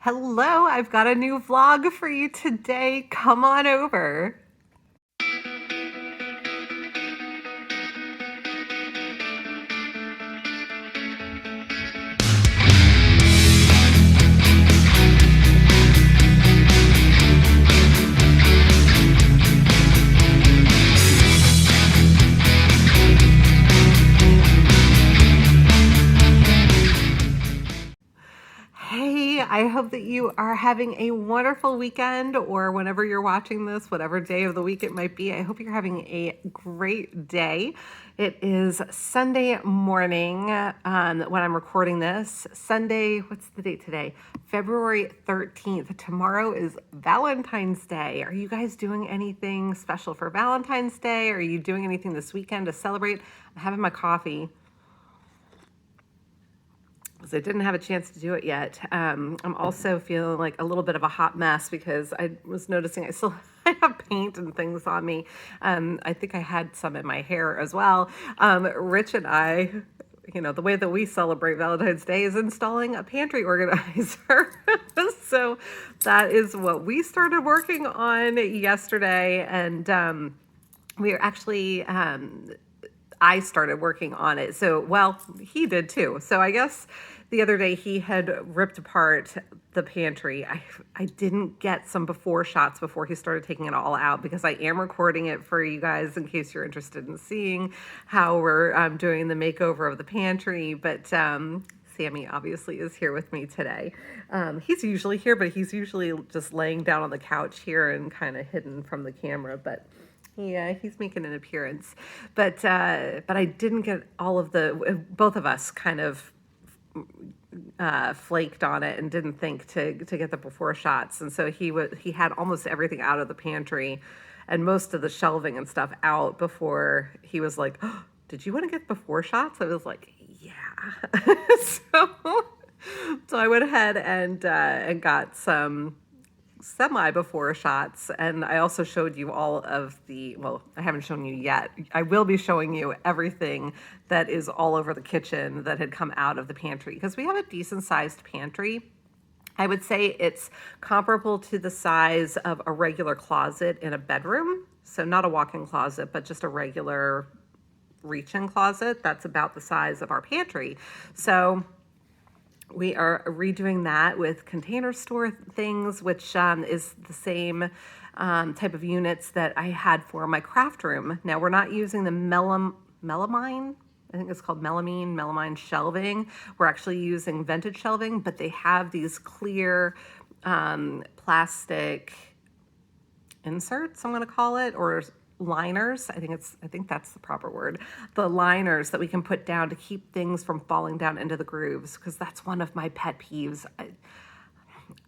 Hello, I've got a new vlog for you today. Come on over. Hey, I hope that you are having a wonderful weekend, or whenever you're watching this, whatever day of the week it might be. I hope you're having a great day. It is Sunday morning when I'm recording this. Sunday, what's the date today? February 13th. Tomorrow is Valentine's Day. Are you guys doing anything special for Valentine's Day? Are you doing anything this weekend to celebrate? I'm having my coffee because I didn't have a chance to do it yet. I'm also feeling like a little bit of a hot mess because I was noticing I still I have paint and things on me. I think I had some in my hair as well. Rich and I, the way that we celebrate Valentine's Day is installing a pantry organizer. So that is what we started working on yesterday. And we are actually I started working on it. So, well, he did too. So I guess the other day he had ripped apart the pantry. I didn't get some before shots before he started taking it all out because I am recording it for you guys in case you're interested in seeing how we're doing the makeover of the pantry. But Sammy obviously is here with me today. He's usually here, but he's usually just laying down on the couch here and kind of hidden from the camera. But yeah, he's making an appearance, but I didn't get all of both of us kind of flaked on it and didn't think to get the before shots, and so he had almost everything out of the pantry, and most of the shelving and stuff out before he was like, oh, "Did you want to get before shots?" I was like, "Yeah." So I went ahead and got some semi before shots, and I also showed you all of well, I haven't shown you yet. I will be showing you everything that is all over the kitchen that had come out of the pantry because we have a decent sized pantry. I would say it's comparable to the size of a regular closet in a bedroom. So not a walk-in closet, but just a regular reach-in closet. That's about the size of our pantry. So we are redoing that with Container Store things, which is the same type of units that I had for my craft room. Now, we're not using the melamine. I think it's called melamine shelving. We're actually using vintage shelving, but they have these clear plastic inserts, I'm going to call it, or liners. I think that's the proper word. The liners that we can put down to keep things from falling down into the grooves, because that's one of my pet peeves.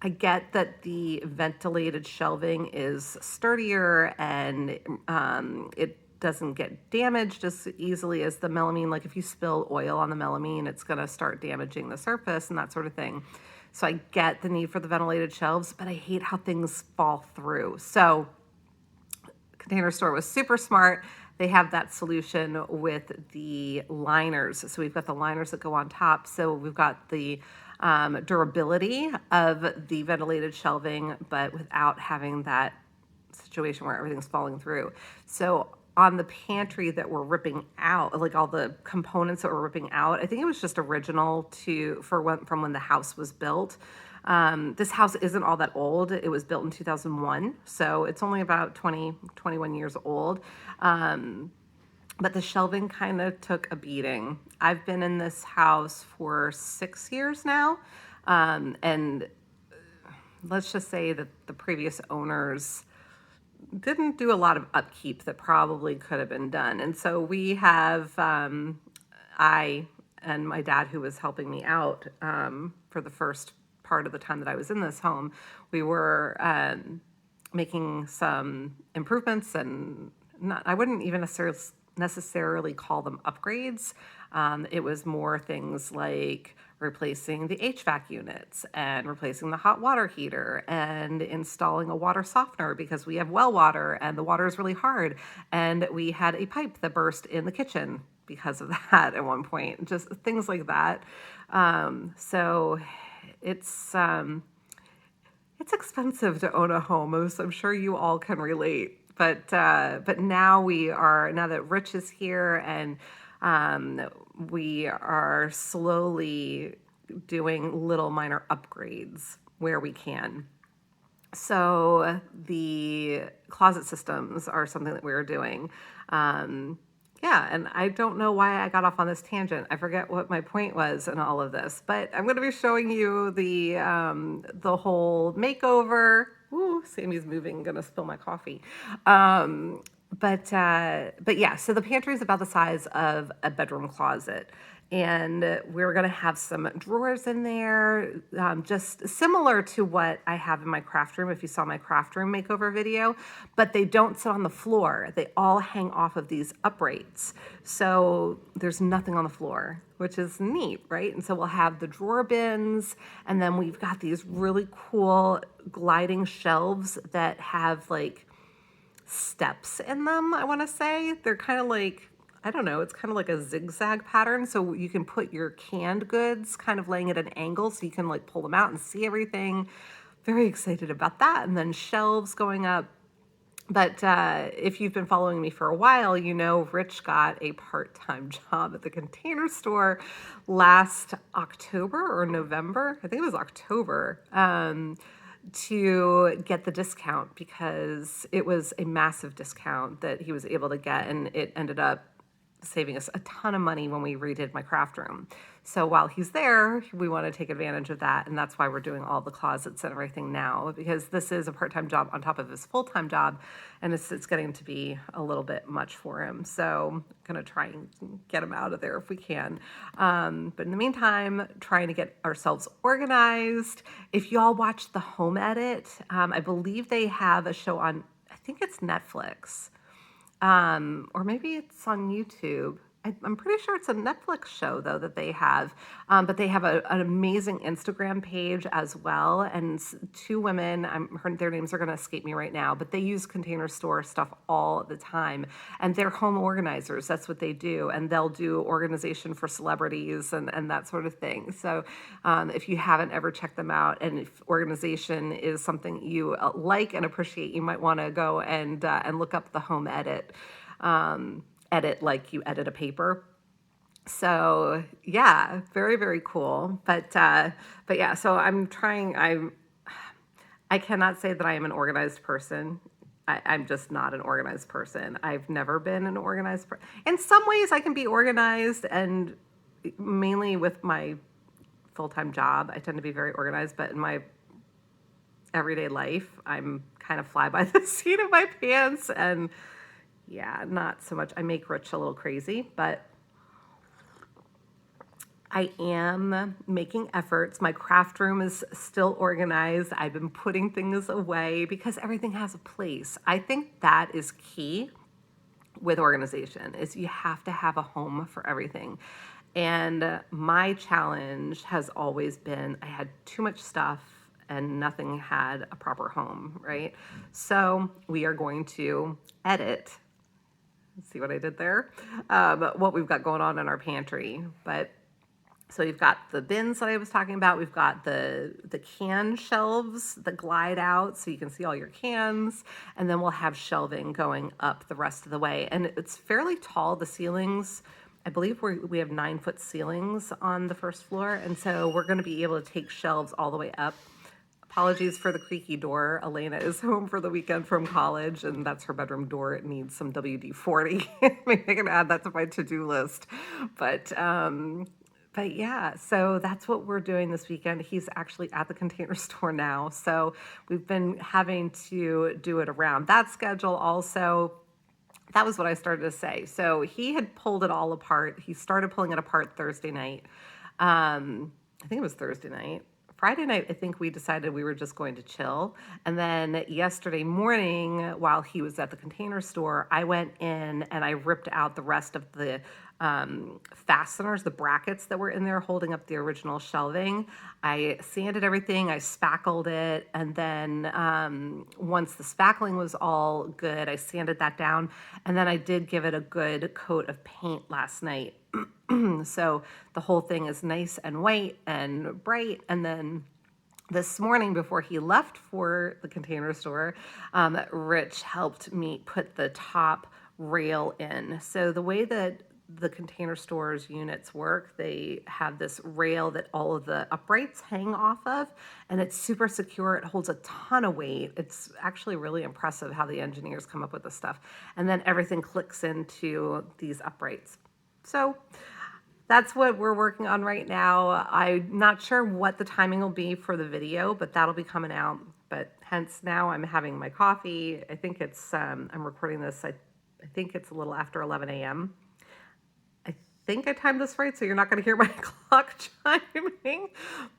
I get that the ventilated shelving is sturdier and it doesn't get damaged as easily as the melamine. Like if you spill oil on the melamine, it's going to start damaging the surface and that sort of thing. So I get the need for the ventilated shelves, but I hate how things fall through. So Container Store was super smart. They have that solution with the liners. So we've got the liners that go on top. So we've got the durability of the ventilated shelving, but without having that situation where everything's falling through. So on the pantry that we're ripping out, like all the components that we're ripping out, I think it was just original from when the house was built. This house isn't all that old. It was built in 2001, so it's only about 21 years old. But the shelving kind of took a beating. I've been in this house for 6 years now, and let's just say that the previous owners didn't do a lot of upkeep that probably could have been done. And so we have, I and my dad, who was helping me out for the first part of the time that I was in this home, we were making some improvements, and I wouldn't even necessarily call them upgrades. It was more things like replacing the HVAC units and replacing the hot water heater and installing a water softener because we have well water and the water is really hard. And we had a pipe that burst in the kitchen because of that at one point, just things like that. So it's It's expensive to own a home, as I'm sure you all can relate. But now now that Rich is here, and um, we are slowly doing little minor upgrades where we can. So the closet systems are something that we were doing. Um, yeah, and I don't know why I got off on this tangent. I forget what my point was in all of this, but I'm going to be showing you the whole makeover. Ooh, Sammy's moving, gonna spill my coffee. But yeah, so the pantry is about the size of a bedroom closet, and we're gonna have some drawers in there, just similar to what I have in my craft room. If you saw my craft room makeover video, but they don't sit on the floor. They all hang off of these uprights, so there's nothing on the floor, which is neat, right? And so we'll have the drawer bins, and then we've got these really cool gliding shelves that have like steps in them, I want to say. They're kind of like, I don't know, it's kind of like a zigzag pattern. So you can put your canned goods kind of laying at an angle so you can like pull them out and see everything. Very excited about that. And then shelves going up. But if you've been following me for a while, you know Rich got a part-time job at the Container Store last October or November. I think it was October. To get the discount, because it was a massive discount that he was able to get, and it ended up saving us a ton of money when we redid my craft room. So while he's there, we want to take advantage of that, and that's why we're doing all the closets and everything now, because this is a part-time job on top of his full-time job, and it's getting to be a little bit much for him. So I'm gonna try and get him out of there if we can. But in the meantime, trying to get ourselves organized. If y'all watch the home edit, I believe they have a show on, I think it's Netflix, or maybe it's on YouTube. I'm pretty sure it's a Netflix show though that they have, but they have an amazing Instagram page as well. And two women, their names are going to escape me right now, but they use Container Store stuff all the time, and they're home organizers. That's what they do, and they'll do organization for celebrities and that sort of thing. So if you haven't ever checked them out, and if organization is something you like and appreciate, you might want to go and look up the home edit. Edit like you edit a paper. So yeah, very, very cool. But yeah, so I cannot say that I am an organized person. I'm just not an organized person. I've never been an organized person. In some ways I can be organized, and mainly with my full-time job, I tend to be very organized, but in my everyday life, I'm kind of fly by the seat of my pants, and yeah, not so much. I make Rich a little crazy, but I am making efforts. My craft room is still organized. I've been putting things away because everything has a place. I think that is key with organization, is you have to have a home for everything. And my challenge has always been I had too much stuff and nothing had a proper home, right? So we are going to edit. See what I did there? What we've got going on in our pantry. But so you've got the bins that I was talking about. We've got the can shelves that glide out so you can see all your cans. And then we'll have shelving going up the rest of the way. And it's fairly tall, the ceilings. I believe we have 9-foot ceilings on the first floor. And so we're going to be able to take shelves all the way up. Apologies for the creaky door. Elena is home for the weekend from college, and that's her bedroom door. It needs some WD-40. Maybe I can add that to my to-do list. But yeah, so that's what we're doing this weekend. He's actually at the Container Store now, so we've been having to do it around that schedule also. That was what I started to say. So he had pulled it all apart. He started pulling it apart Thursday night. I think it was Thursday night. Friday night, I think we decided we were just going to chill. And then yesterday morning, while he was at the Container Store, I went in and I ripped out the rest of the fasteners, the brackets that were in there holding up the original shelving. I sanded everything, I spackled it, and then once the spackling was all good, I sanded that down, and then I did give it a good coat of paint last night. So the whole thing is nice and white and bright, and then this morning before he left for the Container Store, Rich helped me put the top rail in. So the way that the Container Store's units work, they have this rail that all of the uprights hang off of, and it's super secure. It holds a ton of weight. It's actually really impressive how the engineers come up with this stuff. And then everything clicks into these uprights. So that's what we're working on right now. I'm not sure what the timing will be for the video, but that'll be coming out. But hence now I'm having my coffee. I think it's, I'm recording this, I think it's a little after 11 a.m. I think I timed this right, so you're not going to hear my clock chiming,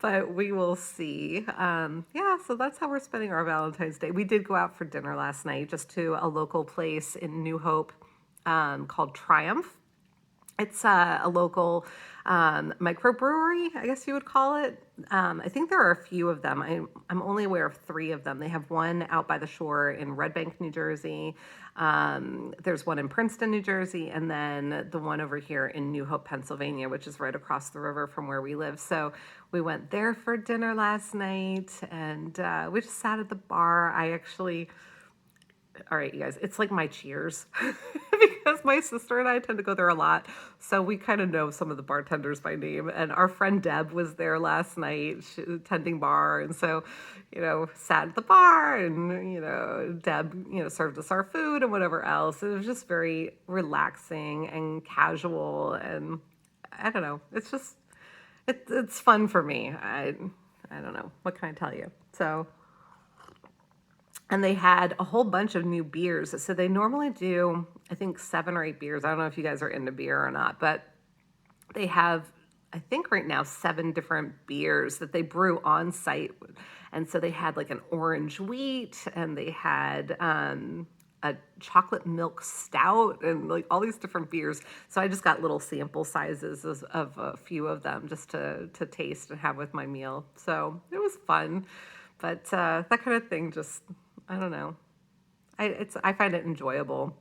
but we will see. Yeah, so that's how we're spending our Valentine's Day. We did go out for dinner last night, just to a local place in New Hope called Triumph. It's a local microbrewery, I guess you would call it. I think there are a few of them. I'm only aware of 3 of them. They have one out by the shore in Red Bank, New Jersey. There's one in Princeton, New Jersey, and then the one over here in New Hope, Pennsylvania, which is right across the river from where we live. So we went there for dinner last night, and we just sat at the bar. All right, you guys, it's like my Cheers because my sister and I tend to go there a lot. So we kind of know some of the bartenders by name. And our friend Deb was there last night, tending bar. And so, sat at the bar and, Deb, served us our food and whatever else. It was just very relaxing and casual. And I don't know, it's just, it's fun for me. I don't know. What can I tell you? So. And they had a whole bunch of new beers. So they normally do, I think, 7 or 8 beers. I don't know if you guys are into beer or not, but they have, I think right now, 7 different beers that they brew on site. And so they had like an orange wheat, and they had a chocolate milk stout, and like all these different beers. So I just got little sample sizes of a few of them just to taste and have with my meal. So it was fun. But that kind of thing just, I don't know. I find it enjoyable,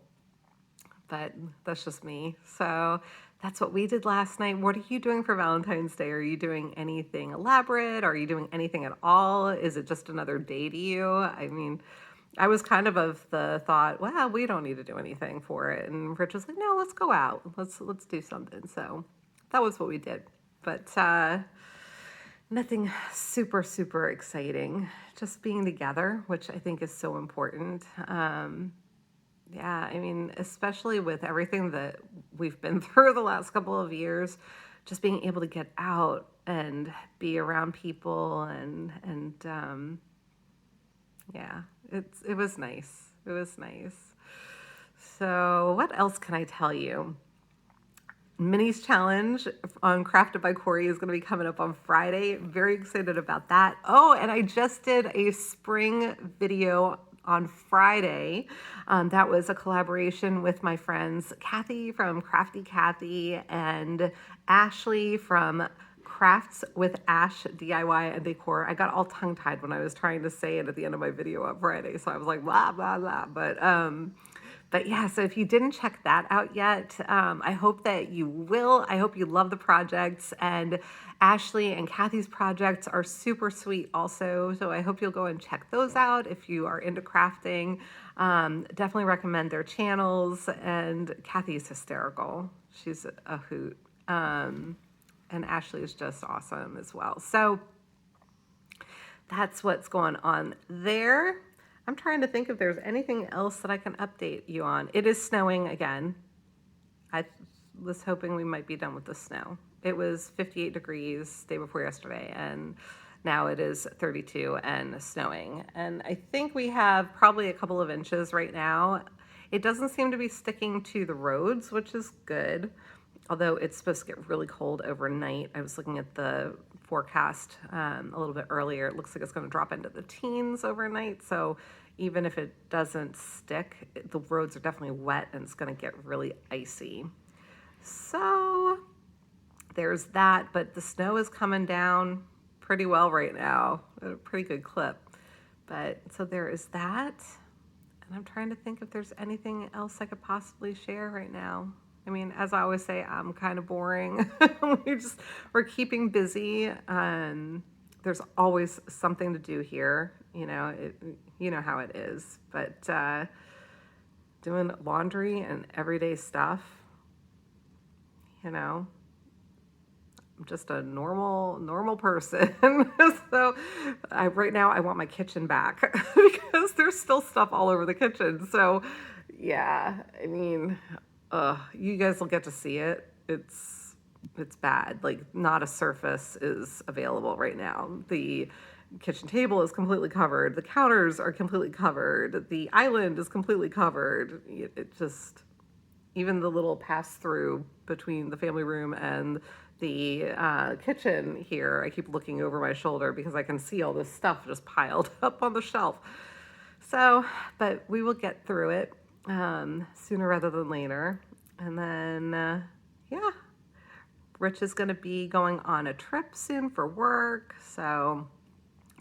but that's just me. So that's what we did last night. What are you doing for Valentine's Day? Are you doing anything elaborate? Are you doing anything at all? Is it just another day to you? I mean, I was kind of the thought, well, we don't need to do anything for it. And Rich was like, no, let's go out. Let's do something. So that was what we did. But nothing super, super exciting. Just being together, which I think is so important. Yeah, I mean, especially with everything that we've been through the last couple of years, just being able to get out and be around people and yeah, it was nice. It was nice. So what else can I tell you? Minis challenge on Crafted by Corie is going to be coming up on Friday. Very excited about that. Oh, and I just did a spring video on Friday. That was a collaboration with my friends Kathy from Crafty Kathy and Ashley from Crafts with Ash DIY and Decor. I got all tongue-tied when I was trying to say it at the end of my video on Friday, so I was like blah blah blah. But yeah, so if you didn't check that out yet, I hope that you will. I hope you love the projects, and Ashley and Kathy's projects are super sweet also. So I hope you'll go and check those out if you are into crafting. Definitely recommend their channels, and Kathy is hysterical. She's a hoot. And Ashley is just awesome as well. So that's what's going on there. I'm trying to think if there's anything else that I can update you on. It is snowing again. I was hoping we might be done with the snow. It was 58 degrees day before yesterday, and now it is 32 and snowing. And I think we have probably a couple of inches right now. It doesn't seem to be sticking to the roads, which is good. Although it's supposed to get really cold overnight. I was looking at the forecast a little bit earlier. It looks like it's going to drop into the teens overnight. So even if it doesn't stick, the roads are definitely wet and it's going to get really icy. So there's that, but the snow is coming down pretty well right now at a pretty good clip. But so there is that. And I'm trying to think if there's anything else I could possibly share right now. I mean, as I always say, I'm kind of boring. We're keeping busy. there's always something to do here. You know how it is. But doing laundry and everyday stuff, you know, I'm just a normal person. So right now I want my kitchen back because there's still stuff all over the kitchen. So yeah, I mean, you guys will get to see it. It's bad. Like, not a surface is available right now. The kitchen table is completely covered. The counters are completely covered. The island is completely covered. It just, even the little pass through between the family room and the kitchen here, I keep looking over my shoulder because I can see all this stuff just piled up on the shelf. So, but we will get through it sooner rather than later. And then, yeah, Rich is going to be going on a trip soon for work. So,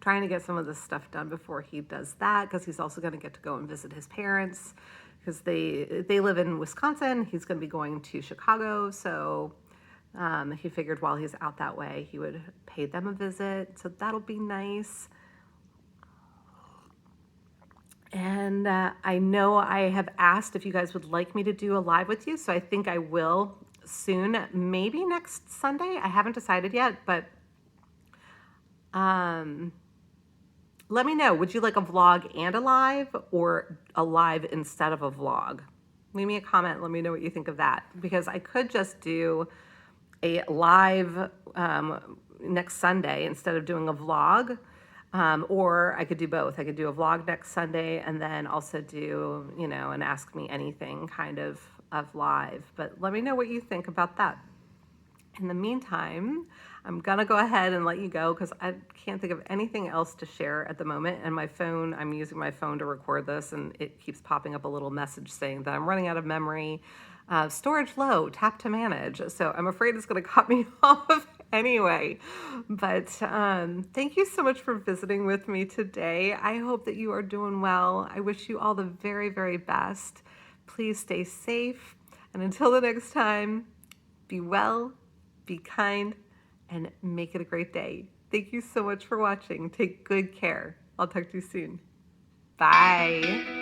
trying to get some of this stuff done before he does that, because he's also going to get to go and visit his parents because they live in Wisconsin. He's going to be going to Chicago. So, he figured while he's out that way, he would pay them a visit. So that'll be nice. And I know I have asked if you guys would like me to do a live with you, so I think I will soon, maybe next Sunday. I haven't decided yet, but let me know. Would you like a vlog and a live, or a live instead of a vlog? Leave me a comment. Let me know what you think of that, because I could just do a live next Sunday instead of doing a vlog. Or I could do both. I could do a vlog next Sunday and then also do, an Ask Me Anything kind of live. But let me know what you think about that. In the meantime, I'm going to go ahead and let you go because I can't think of anything else to share at the moment. And my phone, I'm using my phone to record this, and it keeps popping up a little message saying that I'm running out of memory. Storage low, tap to manage. So I'm afraid it's going to cut me off anyway. But thank you so much for visiting with me today. I hope that you are doing well. I wish you all the very, very best. Please stay safe. And until the next time, be well, be kind, and make it a great day. Thank you so much for watching. Take good care. I'll talk to you soon. Bye.